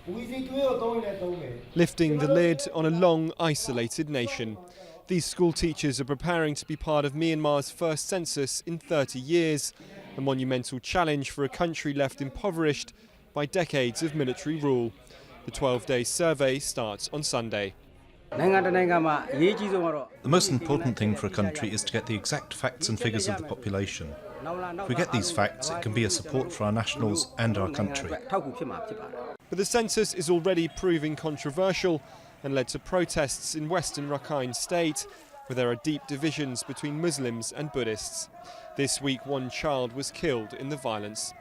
Lifting the lid on a long, isolated nation. These school teachers are preparing to be part of Myanmar's first census in 30 years, a monumental challenge for a country left impoverished by decades of military rule. The 12-day survey starts on Sunday. The most important thing for a country is to get the exact facts and figures of the population. If we get these facts, it can be a support for our nationals and our country. But the census is already proving controversial and led to protests in western Rakhine State, where there are deep divisions between Muslims and Buddhists. This week, one child was killed in the violence.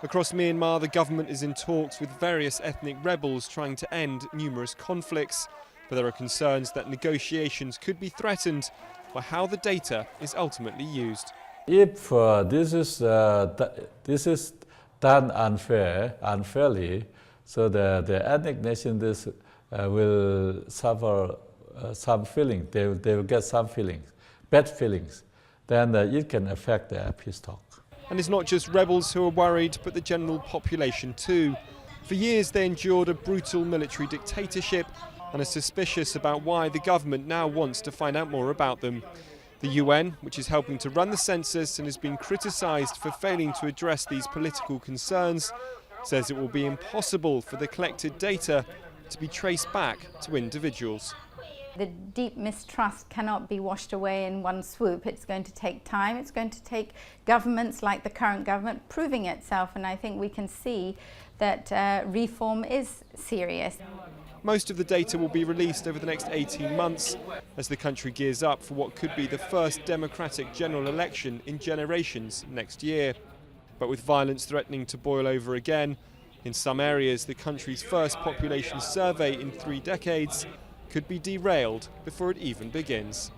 Across Myanmar, the government is in talks with various ethnic rebels trying to end numerous conflicts, but there are concerns that negotiations could be threatened by how the data is ultimately used. If this is done unfairly, so the ethnic nations will suffer some feelings. They will get some feelings, bad feelings. Then it can affect their peace talk. And it's not just rebels who are worried, but the general population too. For years they endured a brutal military dictatorship and are suspicious about why the government now wants to find out more about them. The UN, which is helping to run the census and has been criticised for failing to address these political concerns, says it will be impossible for the collected data to be traced back to individuals. The deep mistrust cannot be washed away in one swoop. It's going to take time. It's going to take governments like the current government proving itself, and I think we can see that reform is serious. Most of the data will be released over the next 18 months as the country gears up for what could be the first democratic general election in generations next year. But with violence threatening to boil over again, in some areas the country's first population survey in 3 decades could be derailed before it even begins.